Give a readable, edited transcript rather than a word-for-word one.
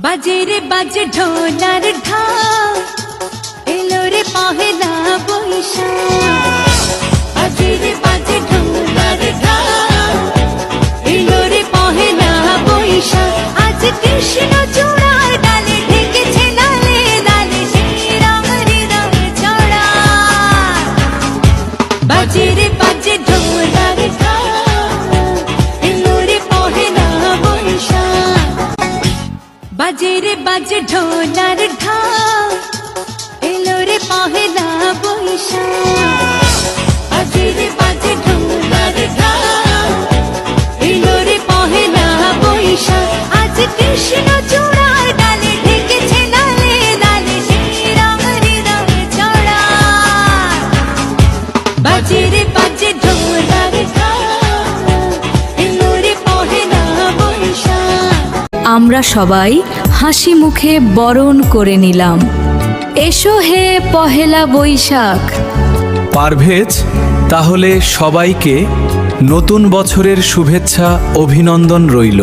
বাজে রে বাজে ঢোলার ঢাক, এলো রে পহেলা বৈশাখ। বাজে রে বাজে ঢোলার ঢাক, এলো রে পহেলা বৈশাখ। আজ কৃষ্ণ চূড়ার ডালে ঢেকেছে লালে লালে শ্রীরাম হৃদয় চড়া। বাজে রে বাজে ঢোলার ঢাক, এলো রে পহেলা বৈশাখ। বাজে রে বাজে ঢোলার ঢাক, এলো রে পহেলা বৈশাখ। বাজে রে বাজে ঢোলার ঢাক, এলো রে পহেলা বৈশাখ। আজ কৃষ্ণ চূড়ার ডালে ঢেকেছে লালে লালে শ্রীরাম হৃদয় চড়া। বাজে রে বাজে ঢোলার ঢাক, এলো রে পহেলা বৈশাখ। আমরা সবাই হাসি মুখে বরণ করে নিলাম, এসো হে পহেলা বৈশাখ। পারভেজ, তাহলে সবাইকে নতুন বছরের শুভেচ্ছা অভিনন্দন রইল।